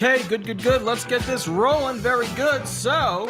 Okay, good. Let's get this rolling. Very good. So,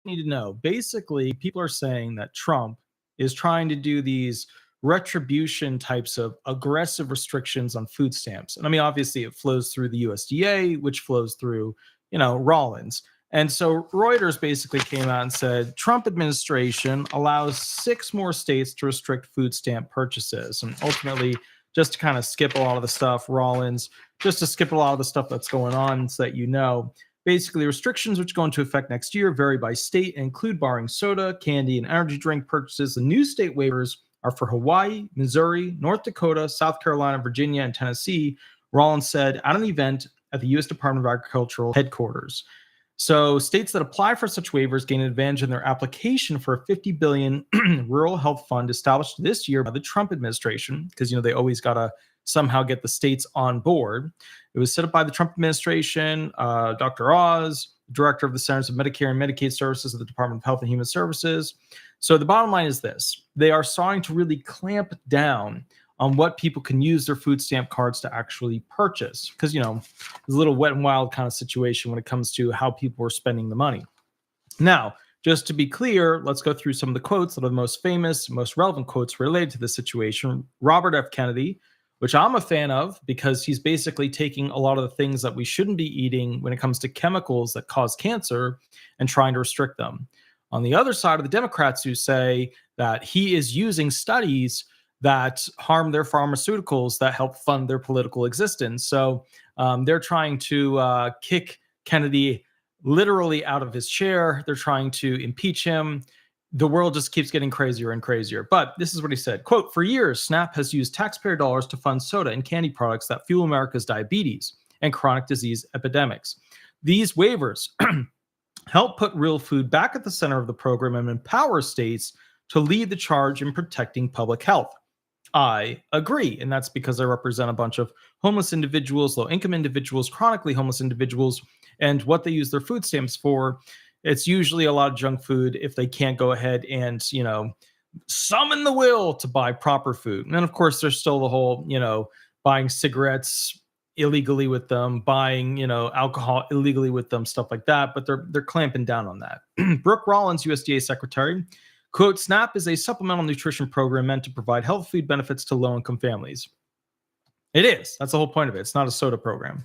need to know. Basically, people are saying that Trump is trying to do these retribution types of aggressive restrictions on food stamps. And I mean, obviously, it flows through the USDA, which flows through, Rollins. And so Reuters basically came out and said Trump administration allows 6 more states to restrict food stamp purchases. And ultimately, just to kind of skip a lot of the stuff, Rollins, just to skip a lot of the stuff that's going on so that you know, basically, restrictions which go into effect next year vary by state and include barring soda, candy, and energy drink purchases. The new state waivers are for Hawaii, Missouri, North Dakota, South Carolina, Virginia, and Tennessee, Rollins said at an event at the U.S. Department of Agricultural headquarters. So states that apply for such waivers gain an advantage in their application for a $50 billion rural health fund established this year by the Trump administration, because they always got to somehow get the states on board. It was set up by the Trump administration. Dr. Oz, director of the Centers of Medicare and Medicaid Services of the Department of Health and Human Services. So the bottom line is this: they are starting to really clamp down on what people can use their food stamp cards to actually purchase. Because, there's a little wet and wild kind of situation when it comes to how people are spending the money. Now, just to be clear, let's go through some of the quotes that are the most famous, most relevant quotes related to this situation. Robert F. Kennedy, which I'm a fan of because he's basically taking a lot of the things that we shouldn't be eating when it comes to chemicals that cause cancer and trying to restrict them. On the other side of the Democrats who say that he is using studies that harm their pharmaceuticals that help fund their political existence. So they're trying to kick Kennedy literally out of his chair. They're trying to impeach him. The world just keeps getting crazier and crazier. But this is what he said, quote, "For years, SNAP has used taxpayer dollars to fund soda and candy products that fuel America's diabetes and chronic disease epidemics. These waivers help put real food back at the center of the program and empower states to lead the charge in protecting public health. I agree." And that's because I represent a bunch of homeless individuals, low-income individuals, chronically homeless individuals, and what they use their food stamps for. It's usually a lot of junk food if they can't go ahead and, summon the will to buy proper food. And of course, there's still the whole, buying cigarettes illegally with them, buying, alcohol illegally with them, stuff like that. But they're clamping down on that. Brooke Rollins, USDA secretary, quote, "SNAP is a supplemental nutrition program meant to provide health food benefits to low-income families." It is. That's the whole point of it. It's not a soda program.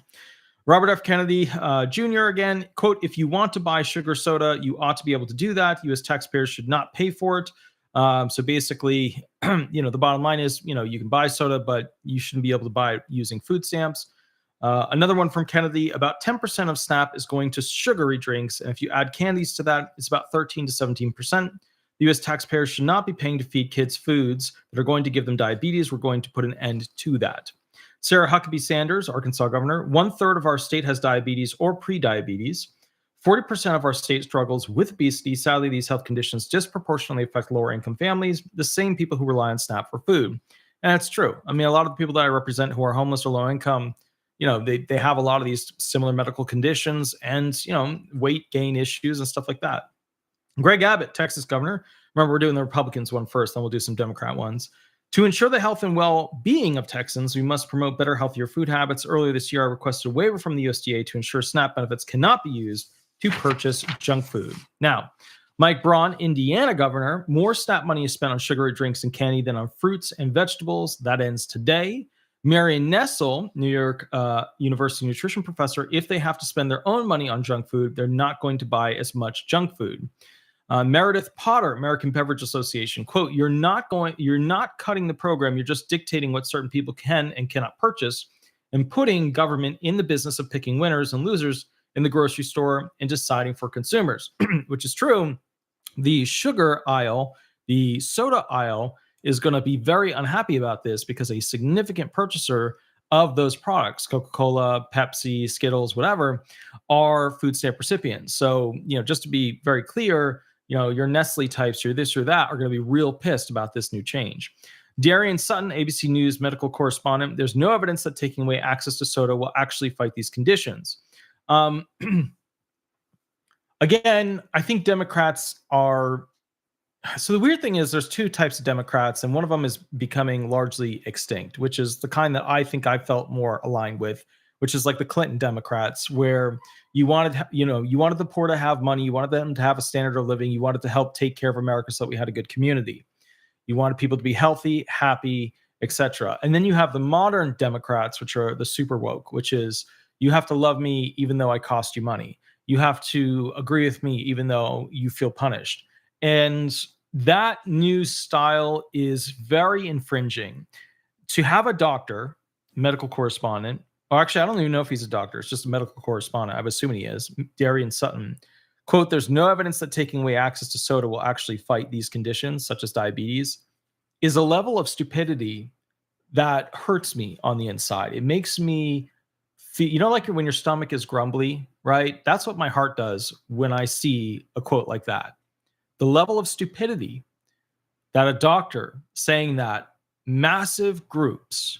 Robert F. Kennedy Jr. again, quote, "If you want to buy sugar soda, you ought to be able to do that. U.S. taxpayers should not pay for it." So basically, the bottom line is, you can buy soda, but you shouldn't be able to buy it using food stamps. Another one from Kennedy, about 10% of SNAP is going to sugary drinks. And if you add candies to that, it's about 13 to 17%. The U.S. taxpayers should not be paying to feed kids foods that are going to give them diabetes. We're going to put an end to that. Sarah Huckabee Sanders, Arkansas governor, 1/3 of our state has diabetes or pre-diabetes. 40% of our state struggles with obesity. Sadly, these health conditions disproportionately affect lower income families, the same people who rely on SNAP for food. And that's true. I mean, a lot of the people that I represent who are homeless or low income, they have a lot of these similar medical conditions and, weight gain issues and stuff like that. Greg Abbott, Texas governor. Remember, we're doing the Republicans one first, then we'll do some Democrat ones. "To ensure the health and well-being of Texans, we must promote better, healthier food habits. Earlier this year, I requested a waiver from the USDA to ensure SNAP benefits cannot be used to purchase junk food." Now, Mike Braun, Indiana governor, more SNAP money is spent on sugary drinks and candy than on fruits and vegetables. That ends today. Marion Nessel, New York University nutrition professor, if they have to spend their own money on junk food, they're not going to buy as much junk food. Meredith Potter, American Beverage Association, quote, you're not cutting the program. You're just dictating what certain people can and cannot purchase and putting government in the business of picking winners and losers in the grocery store and deciding for consumers," which is true. The sugar aisle, the soda aisle is going to be very unhappy about this because a significant purchaser of those products, Coca-Cola, Pepsi, Skittles, whatever, are food stamp recipients. So, just to be very clear, your Nestle types, your this or that, are going to be real pissed about this new change. Darian Sutton, ABC News medical correspondent, "There's no evidence that taking away access to soda will actually fight these conditions." Again, I think Democrats are... So the weird thing is there's two types of Democrats, and one of them is becoming largely extinct, which is the kind that I think I felt more aligned with, which is like the Clinton Democrats, where you wanted, you wanted the poor to have money, you wanted them to have a standard of living, you wanted to help take care of America so that we had a good community. You wanted people to be healthy, happy, etc. And then you have the modern Democrats, which are the super woke, which is you have to love me even though I cost you money. You have to agree with me even though you feel punished. And that new style is very infringing. To have a doctor, medical correspondent, or actually, I don't even know if he's a doctor, it's just a medical correspondent, I'm assuming he is, Darian Sutton, quote, "There's no evidence that taking away access to soda will actually fight these conditions, such as diabetes," is a level of stupidity that hurts me on the inside. It makes me feel, like when your stomach is grumbly, right? That's what my heart does when I see a quote like that. The level of stupidity that a doctor saying that massive groups,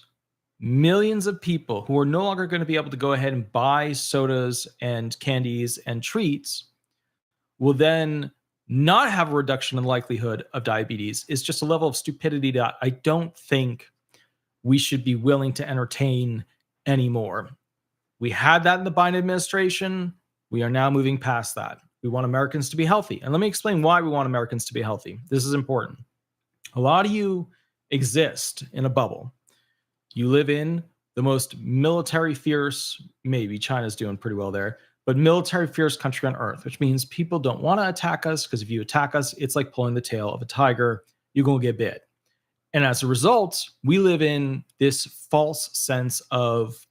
millions of people who are no longer going to be able to go ahead and buy sodas and candies and treats will then not have a reduction in the likelihood of diabetes is just a level of stupidity that I don't think we should be willing to entertain anymore. We had that in the Biden administration. We are now moving past that. We want Americans to be healthy. And let me explain why we want Americans to be healthy. This is important. A lot of you exist in a bubble. You live in the most military fierce, maybe China's doing pretty well there, but military fierce country on earth, which means people don't want to attack us, because if you attack us, it's like pulling the tail of a tiger. You're going to get bit. And as a result, we live in this false sense of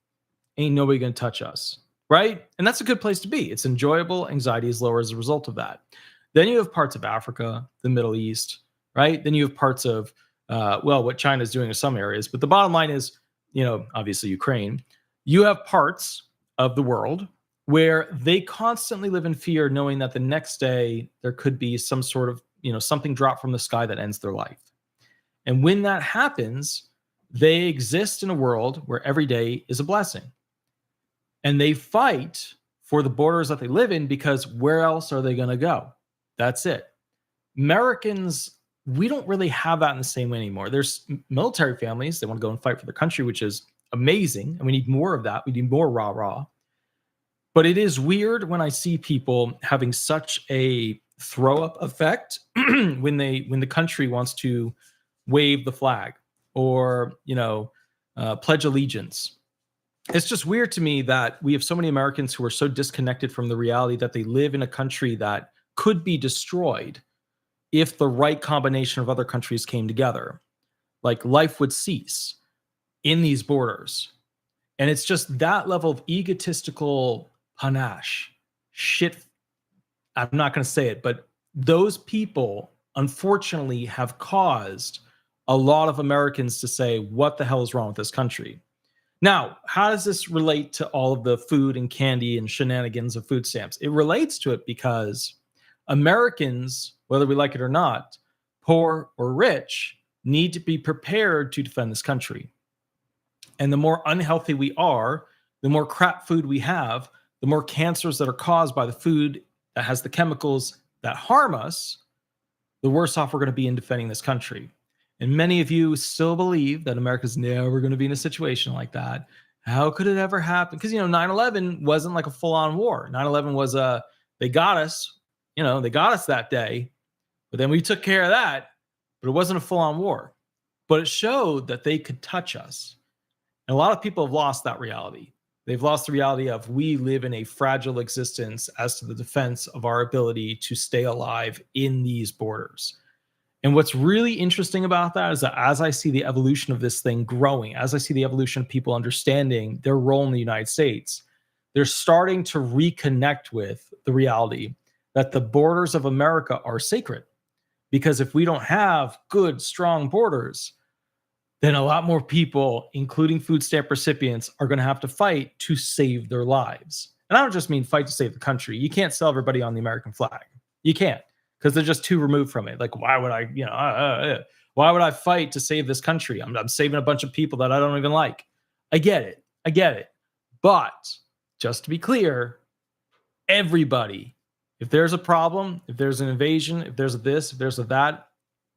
ain't nobody going to touch us, right? And that's a good place to be. It's enjoyable. Anxiety is lower as a result of that. Then you have parts of Africa, the Middle East, right? Then you have parts of, what China is doing in some areas. But the bottom line is, obviously Ukraine. You have parts of the world where they constantly live in fear, knowing that the next day there could be some sort of, something drop from the sky that ends their life. And when that happens, they exist in a world where every day is a blessing. And they fight for the borders that they live in, because where else are they going to go? That's it. Americans, we don't really have that in the same way anymore. There's military families, they want to go and fight for the country, which is amazing. And we need more of that. We need more rah-rah. But it is weird when I see people having such a throw-up effect when the country wants to wave the flag or, pledge allegiance. It's just weird to me that we have so many Americans who are so disconnected from the reality that they live in a country that could be destroyed if the right combination of other countries came together. Like, life would cease in these borders. And it's just that level of egotistical panache. Shit, I'm not going to say it, but those people, unfortunately, have caused a lot of Americans to say, what the hell is wrong with this country? Now, how does this relate to all of the food and candy and shenanigans of food stamps? It relates to it because Americans, whether we like it or not, poor or rich, need to be prepared to defend this country. And the more unhealthy we are, the more crap food we have, the more cancers that are caused by the food that has the chemicals that harm us, the worse off we're going to be in defending this country. And many of you still believe that America's never going to be in a situation like that. How could it ever happen? Because, 9/11 wasn't like a full-on war. 9/11 was they got us, they got us that day, but then we took care of that, but it wasn't a full-on war. But it showed that they could touch us. And a lot of people have lost that reality. They've lost the reality of we live in a fragile existence as to the defense of our ability to stay alive in these borders. And what's really interesting about that is that as I see the evolution of this thing growing, as I see the evolution of people understanding their role in the United States, they're starting to reconnect with the reality that the borders of America are sacred. Because if we don't have good, strong borders, then a lot more people, including food stamp recipients, are going to have to fight to save their lives. And I don't just mean fight to save the country. You can't sell everybody on the American flag. You can't, because they're just too removed from it. Like, why would why would I fight to save this country? I'm saving a bunch of people that I don't even like. I get it. But just to be clear, everybody, if there's a problem, if there's an invasion, if there's a this, if there's a that,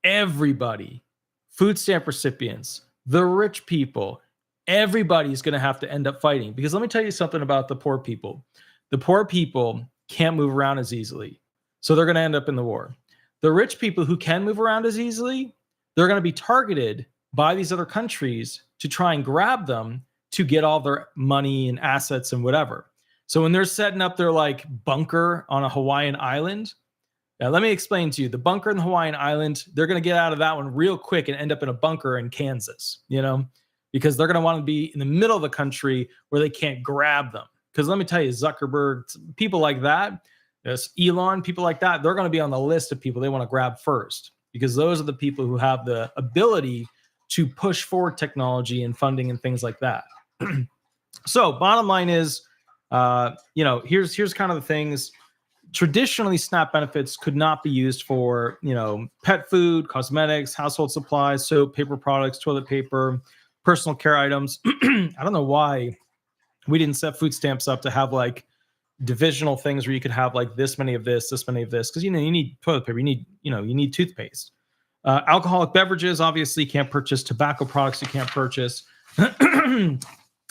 everybody, food stamp recipients, the rich people, everybody's going to have to end up fighting. Because let me tell you something about the poor people. The poor people can't move around as easily, so they're going to end up in the war. The rich people who can move around as easily, they're going to be targeted by these other countries to try and grab them to get all their money and assets and whatever. So when they're setting up their like bunker on a Hawaiian island, now let me explain to you, the bunker in the Hawaiian island, they're going to get out of that one real quick and end up in a bunker in Kansas, because they're going to want to be in the middle of the country where they can't grab them. Because let me tell you, Zuckerberg, people like that, Elon, people like that, they're going to be on the list of people they want to grab first, because those are the people who have the ability to push forward technology and funding and things like that. So bottom line is, here's kind of the things. Traditionally, SNAP benefits could not be used for, pet food, cosmetics, household supplies, soap, paper products, toilet paper, personal care items. I don't know why we didn't set food stamps up to have like divisional things where you could have like this many of this many of this. Cause you need toilet paper, you need toothpaste. Alcoholic beverages, obviously you can't purchase. Tobacco products you can't purchase.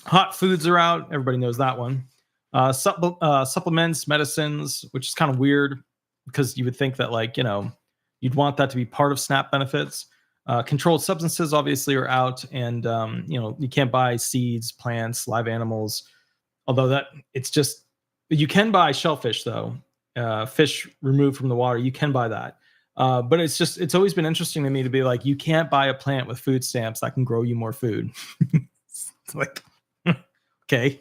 Hot foods are out. Everybody knows that one. Supplements, medicines, which is kind of weird because you would think that you'd want that to be part of SNAP benefits. Controlled substances obviously are out, and you can't buy seeds, plants, live animals. Although you can buy shellfish though, fish removed from the water. You can buy that, but it's always been interesting to me to be like, you can't buy a plant with food stamps that can grow you more food. It's like, okay.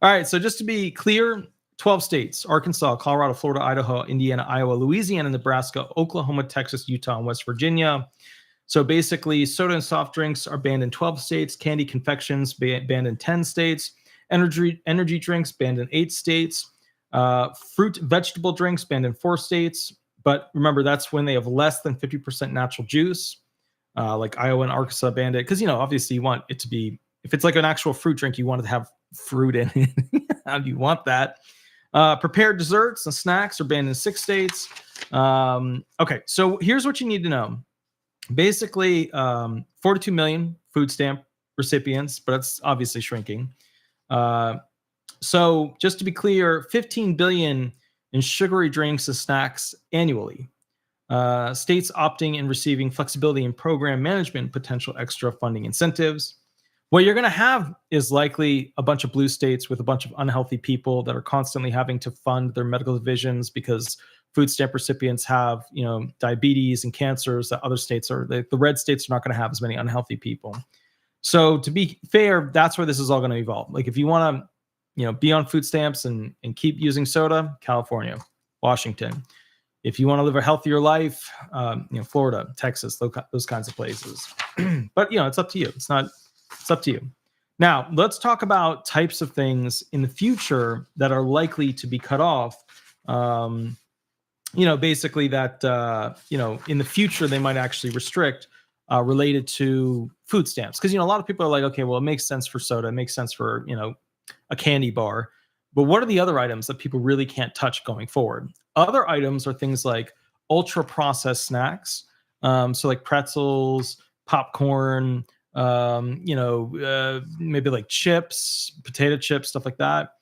All right. So just to be clear, 12 states: Arkansas, Colorado, Florida, Idaho, Indiana, Iowa, Louisiana, Nebraska, Oklahoma, Texas, Utah, and West Virginia. So basically, soda and soft drinks are banned in 12 states. Candy confections banned in 10 states. Energy drinks banned in 8 states. Fruit vegetable drinks banned in 4 states. But remember, that's when they have less than 50% natural juice. Like Iowa and Arkansas banned it because, obviously you want it to be, if it's like an actual fruit drink, you want it to have fruit in it. How do you want that? Prepared desserts and snacks are banned in 6 states. Okay, so here's what you need to know. Basically, 42 million food stamp recipients, but it's obviously shrinking. So just to be clear, 15 billion in sugary drinks and snacks annually. States opting and receiving flexibility in program management, potential extra funding incentives. What you're going to have is likely a bunch of blue states with a bunch of unhealthy people that are constantly having to fund their medical divisions because food stamp recipients have, diabetes and cancers that other states are. The red states are not going to have as many unhealthy people. So to be fair, that's where this is all going to evolve. Like if you want to, be on food stamps and keep using soda, California, Washington. If you want to live a healthier life, Florida, Texas, those kinds of places. But it's up to you. It's up to you. Now, let's talk about types of things in the future that are likely to be cut off. Basically that, in the future, they might actually restrict related to food stamps. Because, a lot of people are like, okay, well, it makes sense for soda. It makes sense for, a candy bar. But what are the other items that people really can't touch going forward? Other items are things like ultra processed snacks. So like pretzels, popcorn, maybe like chips, potato chips, stuff like that.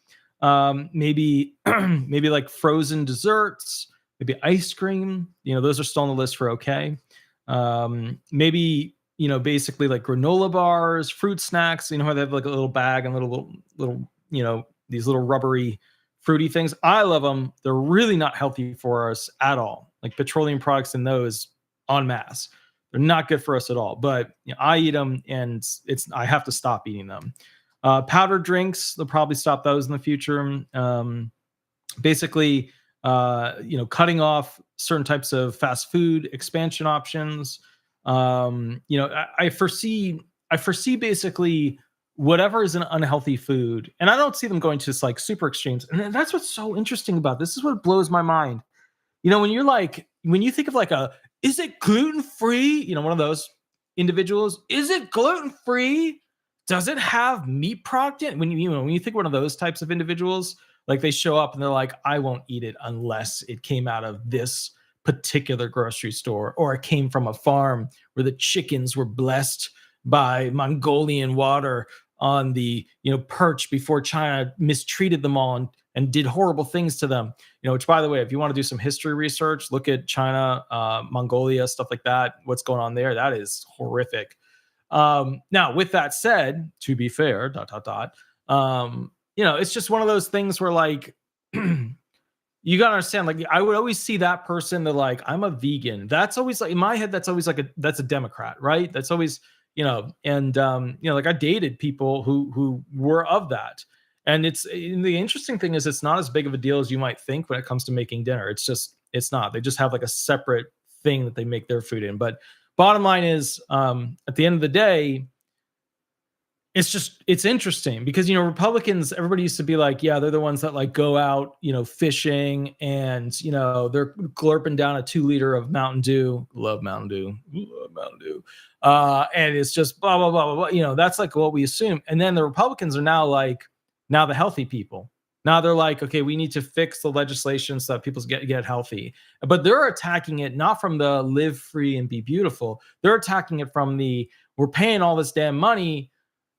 Maybe like frozen desserts, maybe ice cream. Those are still on the list for okay. Maybe basically like granola bars, fruit snacks. How they have like a little bag and little these little rubbery fruity things. I love them. They're really not healthy for us at all. Like petroleum products in those en masse. They're not good for us at all, but I eat them and I have to stop eating them. Powdered drinks, they'll probably stop those in the future. Basically, cutting off certain types of fast food expansion options. I foresee basically whatever is an unhealthy food, and I don't see them going to just like super extremes. And that's what's so interesting about this. This is what blows my mind. When you think of like is it gluten-free? One of those individuals. Is it gluten-free? Does it have meat product in it? When you think one of those types of individuals, like they show up and they're like, I won't eat it unless it came out of this particular grocery store or it came from a farm where the chickens were blessed by Mongolian water on the perch before China mistreated them all and did horrible things to them. Which, by the way, if you want to do some history research, look at China, Mongolia, stuff like that. What's going on there? That is horrific. Now, with that said, to be fair, it's just one of those things where like you gotta understand, like I would always see that person that like, I'm a vegan. That's always like in my head, that's always like that's a Democrat, right? That's always, and like I dated people who were of that. And the interesting thing is it's not as big of a deal as you might think when it comes to making dinner. It's not. They just have like a separate thing that they make their food in. But bottom line is, at the end of the day, it's interesting because Republicans, everybody used to be like, yeah, they're the ones that like go out fishing and they're glurping down a 2 liter of Mountain Dew. Love Mountain Dew. And it's just blah blah blah blah blah. That's like what we assume. And then the Republicans are now the healthy people. Now they're like, okay, we need to fix the legislation so that people get healthy. But they're attacking it not from the live free and be beautiful. They're attacking it from we're paying all this damn money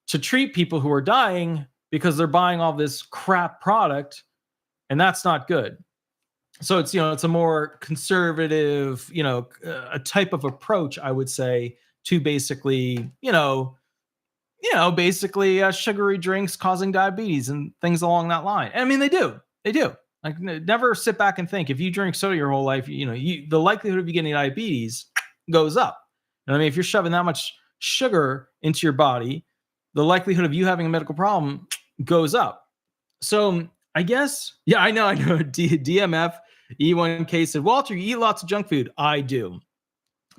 to treat people who are dying because they're buying all this crap product, and that's not good. So it's it's a more conservative, a type of approach, I would say, to basically, basically sugary drinks causing diabetes and things along that line. And I mean, they do. Like, never sit back and think if you drink soda your whole life, the likelihood of you getting diabetes goes up. And I mean, if you're shoving that much sugar into your body, the likelihood of you having a medical problem goes up. So I guess, yeah, I know. DMF E1K said, Walter, you eat lots of junk food. I do.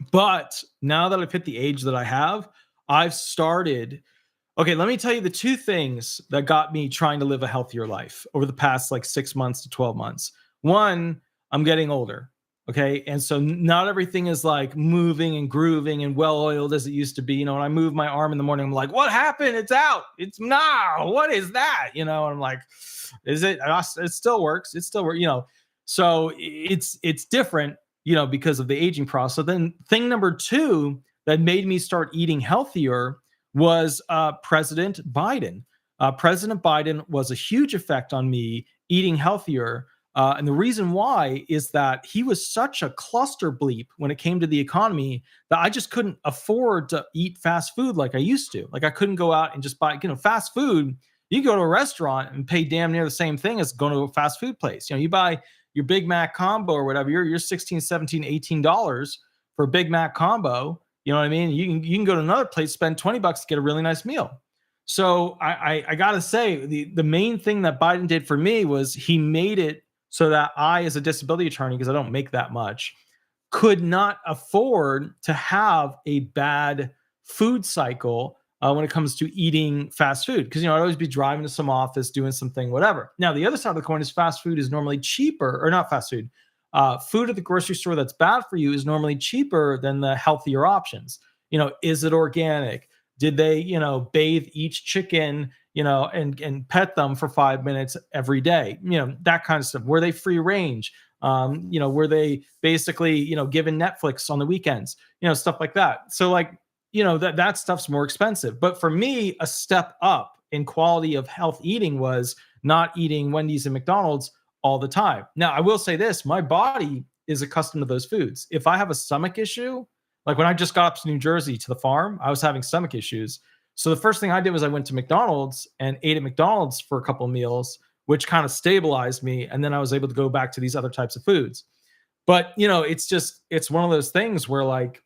But now that I've hit the age that I have, I've started. Okay, let me tell you the 2 things that got me trying to live a healthier life over the past like 6 months to 12 months. One, I'm getting older. Okay. And so not everything is like moving and grooving and well-oiled as it used to be. When I move my arm in the morning, I'm like, what happened? It's out. It's now. What is that? And I'm like, is it? It still works. It still works, So it's different, because of the aging process. So then thing number 2 that made me start eating healthier was President Biden. President Biden was a huge effect on me eating healthier. And the reason why is that he was such a cluster bleep when it came to the economy that I just couldn't afford to eat fast food like I used to. Like I couldn't go out and just buy, fast food. You go to a restaurant and pay damn near the same thing as going to a fast food place. You buy your Big Mac combo or whatever, you're $16, $17, $18 for a Big Mac combo. You know what I mean? You can go to another place, spend $20 to get a really nice meal. So I gotta say, the main thing that Biden did for me was he made it so that I, as a disability attorney, because I don't make that much, could not afford to have a bad food cycle when it comes to eating fast food. Because, I'd always be driving to some office, doing something, whatever. Now, the other side of the coin is fast food is normally cheaper, or not fast food. Food at the grocery store that's bad for you is normally cheaper than the healthier options. Is it organic? Did they, bathe each chicken, and pet them for 5 minutes every day? That kind of stuff. Were they free range? Were they basically, given Netflix on the weekends? Stuff like that. So like, that stuff's more expensive. But for me, a step up in quality of health eating was not eating Wendy's and McDonald's all the time. Now, I will say this, my body is accustomed to those foods. If I have a stomach issue, like when I just got up to New Jersey to the farm, I was having stomach issues. So the first thing I did was I went to McDonald's and ate at McDonald's for a couple of meals, which kind of stabilized me. And then I was able to go back to these other types of foods. But, it's one of those things where, like,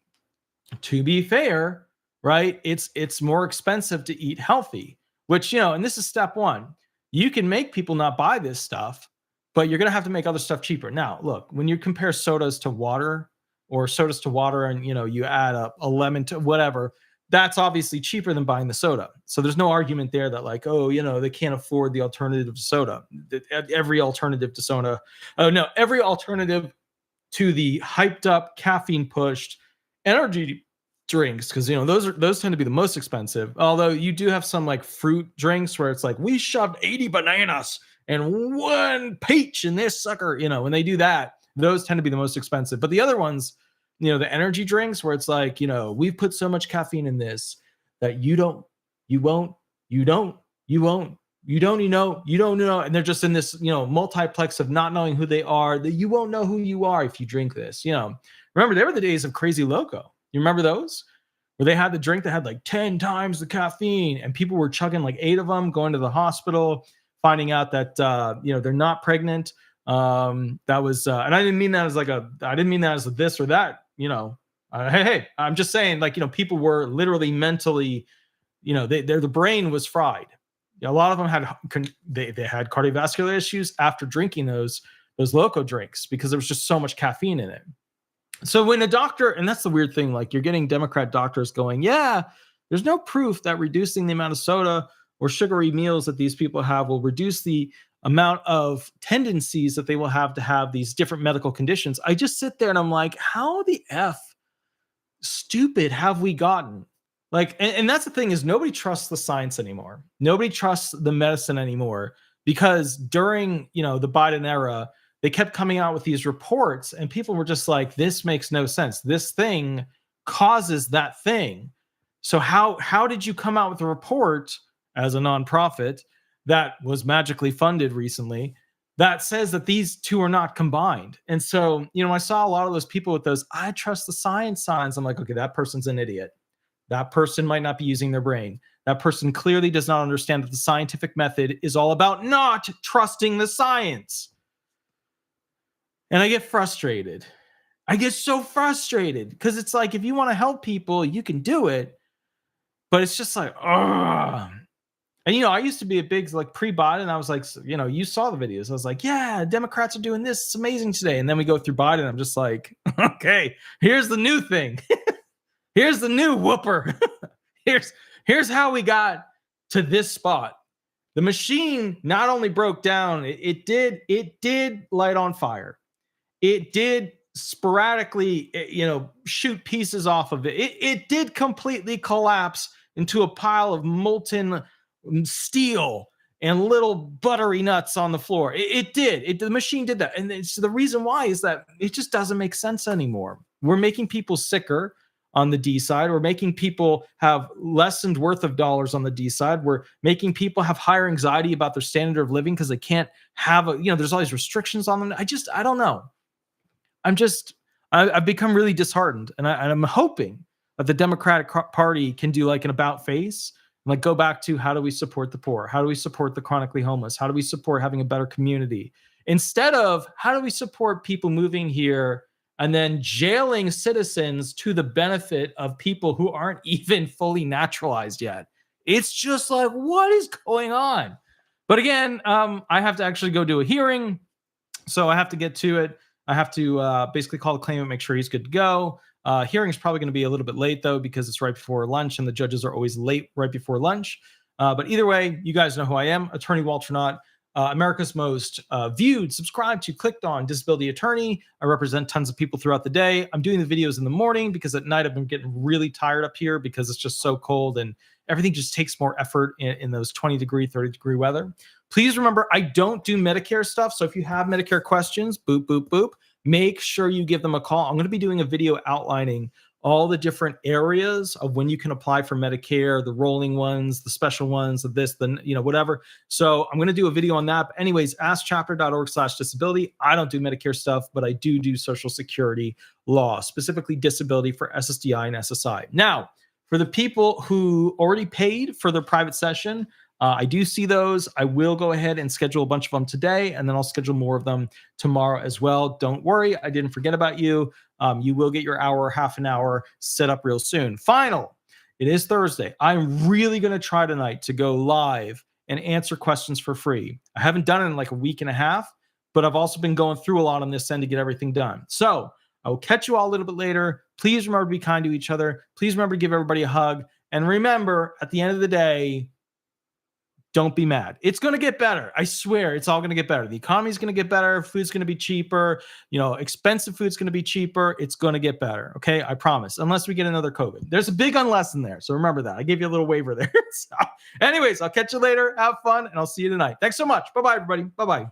to be fair, right, it's more expensive to eat healthy, which, and this is step 1. You can make people not buy this stuff, but you're going to have to make other stuff cheaper. Now, look, when you compare sodas to water and, you add a lemon to whatever, that's obviously cheaper than buying the soda. So there's no argument there that like, oh, they can't afford the alternative to soda. Every alternative to soda. Oh, no, every alternative to the hyped up caffeine pushed energy drinks, because those tend to be the most expensive. Although you do have some like fruit drinks where it's like, we shoved 80 bananas and 1 peach in this sucker. When they do that, those tend to be the most expensive. But the other ones, the energy drinks where it's like, we've put so much caffeine in this that you don't, you won't, you don't, you won't, you don't, you don't know. And they're just in this, multiplex of not knowing who they are, that you won't know who you are if you drink this. Remember, there were the days of Crazy Loco. You remember those? Where they had the drink that had like 10 times the caffeine and people were chugging like 8 of them, going to the hospital, finding out that, they're not pregnant. That was, and I didn't mean that as I didn't mean that as a this or that, hey, I'm just saying, like, people were literally mentally, the brain was fried. A lot of them they had cardiovascular issues after drinking those Loco drinks because there was just so much caffeine in it. So when a doctor, and that's the weird thing, like you're getting Democrat doctors going, yeah, there's no proof that reducing the amount of soda or sugary meals that these people have will reduce the amount of tendencies that they will have these different medical conditions. I just sit there and I'm like, how the F stupid have we gotten? Like, and that's the thing, is nobody trusts the science anymore. Nobody trusts the medicine anymore, because during, the Biden era, they kept coming out with these reports and people were just like, this makes no sense. This thing causes that thing. So how did you come out with a report as a nonprofit that was magically funded recently that says that these two are not combined? And so, I saw a lot of those people with those, I trust the science signs. I'm like, okay, that person's an idiot. That person might not be using their brain. That person clearly does not understand that the scientific method is all about not trusting the science. And I get frustrated. I get so frustrated because it's like, if you want to help people, you can do it. But it's just like, ugh. And, I used to be a big, like, pre-Biden. I was like, you saw the videos. I was like, yeah, Democrats are doing this. It's amazing today. And then we go through Biden. I'm just like, okay, here's the new thing. Here's the new whooper. Here's how we got to this spot. The machine not only broke down, it did light on fire. It did sporadically, shoot pieces off of it. It did completely collapse into a pile of molten steel and little buttery nuts on the floor. It did. The machine did that. And it's, the reason why is that it just doesn't make sense anymore. We're making people sicker on the D side. We're making people have lessened worth of dollars on the D side. We're making people have higher anxiety about their standard of living because they can't have there's all these restrictions on them. I don't know. I've become really disheartened, and I'm hoping that the Democratic Party can do like an about face, and like go back to, how do we support the poor? How do we support the chronically homeless? How do we support having a better community? Instead of, how do we support people moving here and then jailing citizens to the benefit of people who aren't even fully naturalized yet? It's just like, what is going on? But again, I have to actually go do a hearing, so I have to get to it. I have to basically call the claimant, make sure he's good to go. Hearing is probably going to be a little bit late, though, because it's right before lunch, and the judges are always late right before lunch. But either way, you guys know who I am, Attorney Walter Hnot, America's most viewed, subscribed to, clicked on disability attorney. I represent tons of people throughout the day. I'm doing the videos in the morning because at night I've been getting really tired up here because it's just so cold and everything just takes more effort in those 20-degree, 30-degree weather. Please remember, I don't do Medicare stuff. So if you have Medicare questions, boop, boop, boop, make sure you give them a call. I'm going to be doing a video outlining all the different areas of when you can apply for Medicare, the rolling ones, the special ones, of this, the, whatever. So I'm going to do a video on that. But anyways, askchapter.org/disability. I don't do Medicare stuff, but I do Social Security law, specifically disability for SSDI and SSI. Now, for the people who already paid for their private session, I do see those. I will go ahead and schedule a bunch of them today, and then I'll schedule more of them tomorrow as well. Don't worry, I didn't forget about you. You will get your hour, half an hour set up real soon. Final, it is Thursday. I'm really going to try tonight to go live and answer questions for free. I haven't done it in like a week and a half, but I've also been going through a lot on this end to get everything done. So I will catch you all a little bit later. Please remember to be kind to each other. Please remember to give everybody a hug. And remember, at the end of the day, don't be mad. It's going to get better. I swear it's all going to get better. The economy is going to get better. Food's going to be cheaper. Expensive food's going to be cheaper. It's going to get better. Okay. I promise. Unless we get another COVID. There's a big unless in there. So remember that. I gave you a little waiver there. So anyways, I'll catch you later. Have fun. And I'll see you tonight. Thanks so much. Bye-bye, everybody. Bye-bye.